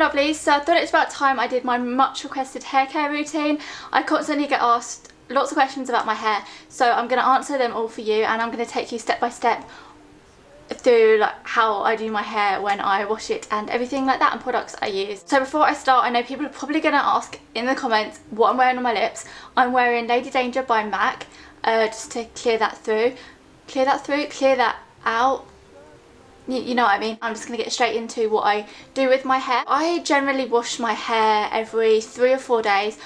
lovely, so I thought it's about time I did my much requested hair care routine. I constantly get asked lots of questions about my hair, so I'm going to answer them all for you, and I'm going to take you step by step through like how I do my hair when I wash it and everything like that, and products I use. So before I start, I know people are probably going to ask in the comments what I'm wearing on my lips. I'm wearing Lady Danger by MAC, just to clear that out. You know what I mean. I'm just going to get straight into what I do with my hair. I generally wash my hair every 3 or 4 days.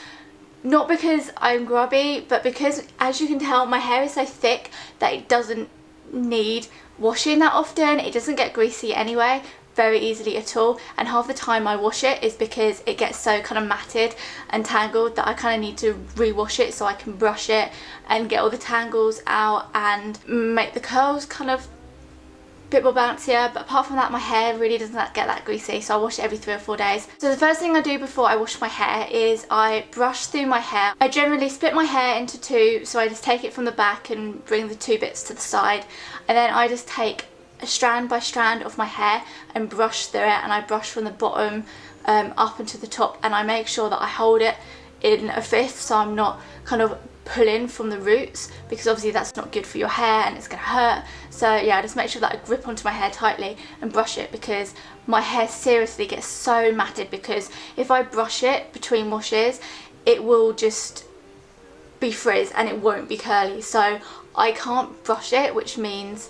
Not because I'm grubby, but because, as you can tell, my hair is so thick that it doesn't need washing that often. It doesn't get greasy anyway very easily at all, and half the time I wash it is because it gets so kind of matted and tangled that I kind of need to re-wash it so I can brush it and get all the tangles out and make the curls kind of bit more bouncier. But apart from that, my hair really doesn't get that greasy, so I wash it every 3 or 4 days. So the first thing I do before I wash my hair is I brush through my hair. I generally split my hair into 2, so I just take it from the back and bring the 2 bits to the side, and then I just take a strand by strand of my hair and brush through it, and I brush from the bottom up into the top, and I make sure that I hold it in a fist so I'm not kind of pulling from the roots, because obviously that's not good for your hair and it's going to hurt. So yeah, I just make sure that I grip onto my hair tightly and brush it, because my hair seriously gets so matted, because if I brush it between washes it will just be frizz and it won't be curly, so I can't brush it, which means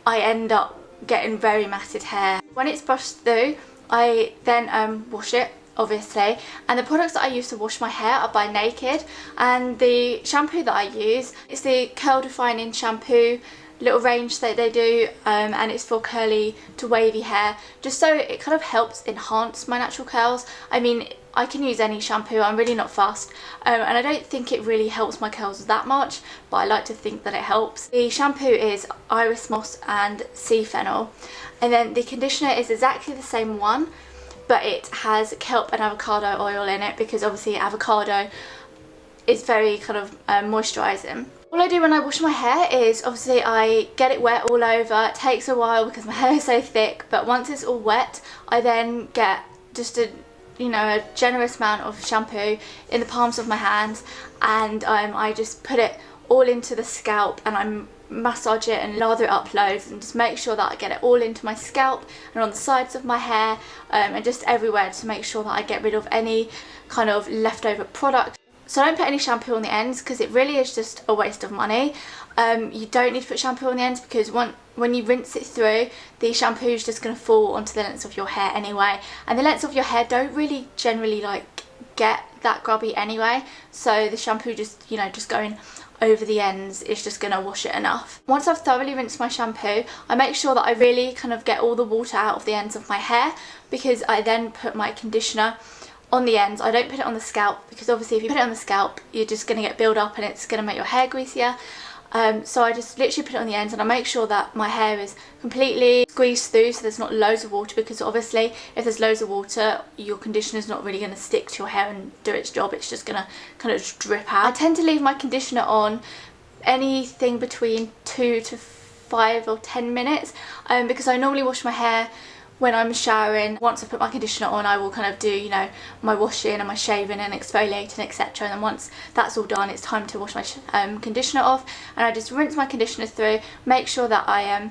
I end up getting very matted hair. When it's brushed through, I then wash it, obviously, and the products that I use to wash my hair are by Naked, and the shampoo that I use is the Curl Defining shampoo little range that they do, and it's for curly to wavy hair, just so it kind of helps enhance my natural curls. I mean, I can use any shampoo, I'm really not fussed, and I don't think it really helps my curls that much, but I like to think that it helps. The shampoo is Iris Moss and Sea Fennel, and then the conditioner is exactly the same one, but it has kelp and avocado oil in it, because obviously avocado is very kind of moisturising. All I do when I wash my hair is obviously I get it wet all over. It takes a while because my hair is so thick, but once it's all wet I then get just a generous amount of shampoo in the palms of my hands, and I just put it all into the scalp, and I massage it and lather it up loads, and just make sure that I get it all into my scalp and on the sides of my hair, and just everywhere, to make sure that I get rid of any kind of leftover product. So I don't put any shampoo on the ends, because it really is just a waste of money. You don't need to put shampoo on the ends, because when you rinse it through, the shampoo is just going to fall onto the lengths of your hair anyway, and the lengths of your hair don't really generally like get that grubby anyway, so the shampoo just going over the ends is just going to wash it enough. Once I've thoroughly rinsed my shampoo, I make sure that I really kind of get all the water out of the ends of my hair, because I then put my conditioner on the ends. I don't put it on the scalp, because obviously if you put it on the scalp you're just going to get build up and it's going to make your hair greasier. So I just literally put it on the ends, and I make sure that my hair is completely squeezed through so there's not loads of water, because obviously if there's loads of water your conditioner is not really going to stick to your hair and do its job. It's just going to kind of drip out. I tend to leave my conditioner on anything between 2 to 5 or 10 minutes, because I normally wash my hair when I'm showering. Once I put my conditioner on I will kind of do my washing and my shaving and exfoliating, etc, and then once that's all done it's time to wash my conditioner off, and I just rinse my conditioner through, make sure that I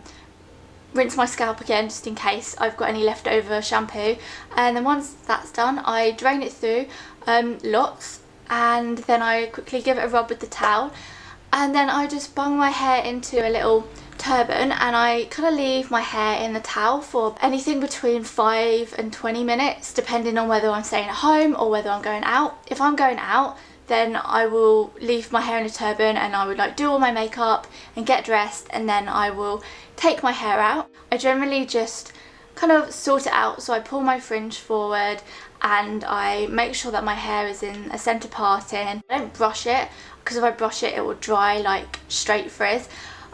rinse my scalp again just in case I've got any leftover shampoo, and then once that's done I drain it through lots, and then I quickly give it a rub with the towel, and then I just bung my hair into a little turban, and I kind of leave my hair in the towel for anything between 5 and 20 minutes depending on whether I'm staying at home or whether I'm going out. If I'm going out then I will leave my hair in a turban, and I would do all my makeup and get dressed, and then I will take my hair out. I generally just kind of sort it out, so I pull my fringe forward and I make sure that my hair is in a centre parting. I don't brush it, because if I brush it it will dry like straight frizz.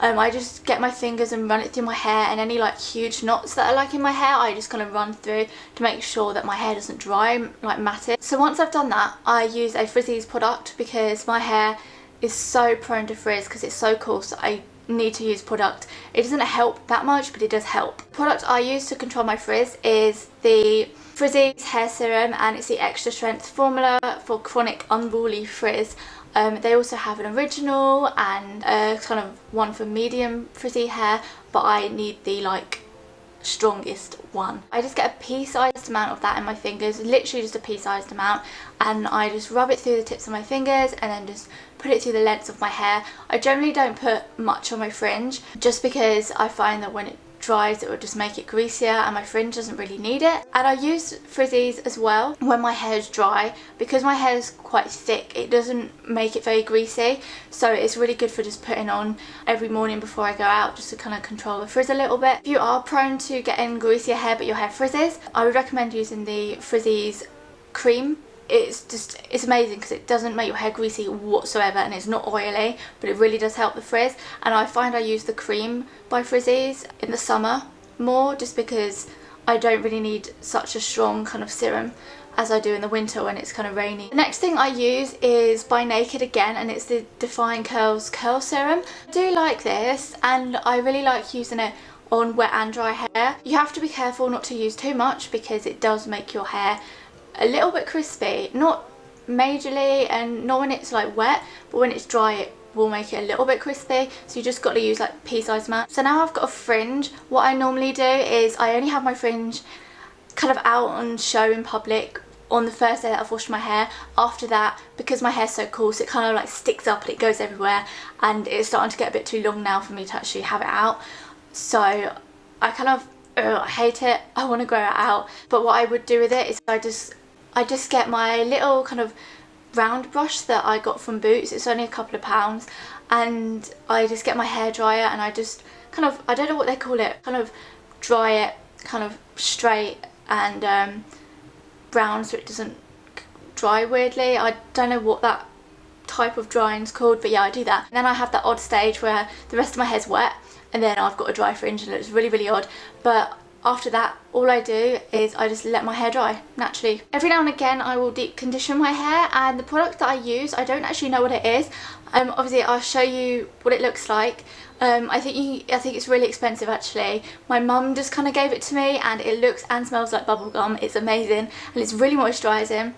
I just get my fingers and run it through my hair, and any huge knots that are in my hair I just kind of run through to make sure that my hair doesn't dry matted. So once I've done that I use a Frizzies product, because my hair is so prone to frizz because it's so coarse. I need to use product. It doesn't help that much, but it does help. The product I use to control my frizz is the Frizzies Hair Serum, and it's the extra strength formula for chronic unruly frizz. They also have an original and a kind of one for medium frizzy hair, but I need the like strongest one. I just get a pea-sized amount of that in my fingers, literally just a pea-sized amount, and I just rub it through the tips of my fingers and then just put it through the lengths of my hair. I generally don't put much on my fringe just because I find that when it dries it will just make it greasier and my fringe doesn't really need it. And I use Frizzies as well when my hair is dry. Because my hair is quite thick, it doesn't make it very greasy, so it's really good for just putting on every morning before I go out, just to kind of control the frizz a little bit. If you are prone to getting greasier hair but your hair frizzes, I would recommend using the Frizzies Cream. It's amazing because it doesn't make your hair greasy whatsoever, and it's not oily, but it really does help the frizz. And I find I use the cream by Frizzies in the summer more, just because I don't really need such a strong kind of serum as I do in the winter when it's kind of rainy. The next thing I use is by Naked again, and it's the Defying Curl Serum. I do like this, and I really like using it on wet and dry hair. You have to be careful not to use too much because it does make your hair a little bit crispy, not majorly, and not when it's like wet, but when it's dry it will make it a little bit crispy, so you just got to use like pea-sized amount. So now I've got a fringe. What I normally do is I only have my fringe kind of out on show in public on the first day that I've washed my hair. After that, because my hair's so coarse, it kind of like sticks up and it goes everywhere, and it's starting to get a bit too long now for me to actually have it out, so I kind of I hate it. I want to grow it out. But what I would do with it is I just get my little kind of round brush that I got from Boots. It's only a couple of pounds, and I just get my hair dryer and I just kind of, I don't know what they call it, kind of dry it kind of straight and brown so it doesn't dry weirdly. I don't know what that type of drying is called, but yeah, I do that. And then I have that odd stage where the rest of my hair's wet and then I've got a dry fringe and it's really, really odd. But after that, all I do is I just let my hair dry naturally. Every now and again I will deep condition my hair, and the product that I use, I don't actually know what it is. Obviously I'll show you what it looks like. I think it's really expensive actually. My mum just kind of gave it to me, and it looks and smells like bubblegum. It's amazing and it's really moisturising.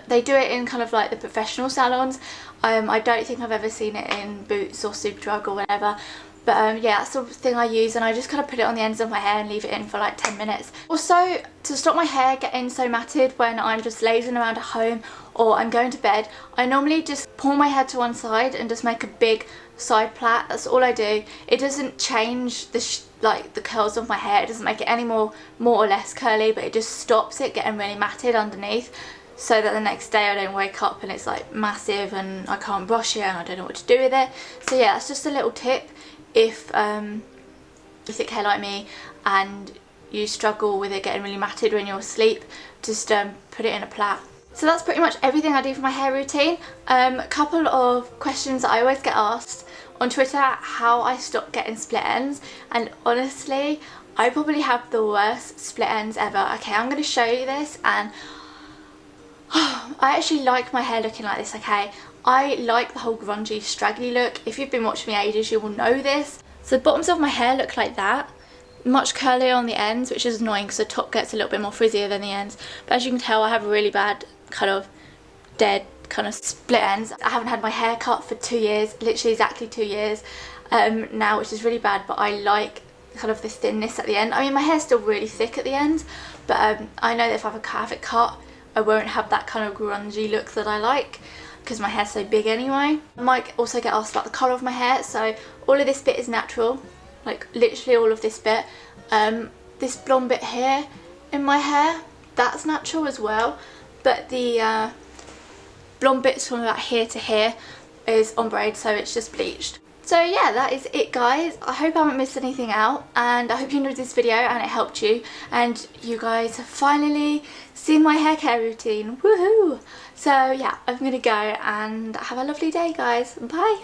They do it in kind of like the professional salons. I don't think I've ever seen it in Boots or Superdrug or whatever. But yeah, that's the thing I use, and I just kind of put it on the ends of my hair and leave it in for like 10 minutes. Also, to stop my hair getting so matted when I'm just lazing around at home or I'm going to bed, I normally just pull my hair to one side and just make a big side plait. That's all I do. It doesn't change the curls of my hair. It doesn't make it any more or less curly, but it just stops it getting really matted underneath, so that the next day I don't wake up and it's like massive and I can't brush it and I don't know what to do with it. So yeah, that's just a little tip. If you thick hair like me and you struggle with it getting really matted when you're asleep, just put it in a plait. So that's pretty much everything I do for my hair routine. A couple of questions that I always get asked on Twitter: how I stop getting split ends. And honestly, I probably have the worst split ends ever. Okay, I'm going to show you this, and I actually like my hair looking like this, okay? I like the whole grungy, straggly look. If you've been watching me ages, you will know this. So the bottoms of my hair look like that. Much curlier on the ends, which is annoying because the top gets a little bit more frizzier than the ends. But as you can tell, I have a really bad kind of dead kind of split ends. I haven't had my hair cut for 2 years, literally exactly 2 years now, which is really bad, but I like kind of the thinness at the end. I mean, my hair's still really thick at the end, but I know that if I have it cut, I won't have that kind of grungy look that I like, because my hair's so big anyway. I might also get asked about the colour of my hair. So all of this bit is natural, like literally all of this bit. This blonde bit here in my hair, that's natural as well, but the blonde bits from about here to here is ombre, so it's just bleached. So yeah, that is it guys. I hope I haven't missed anything out, and I hope you enjoyed this video and it helped you, and you guys have finally seen my hair care routine. Woohoo! So yeah, I'm gonna go and have a lovely day guys. Bye!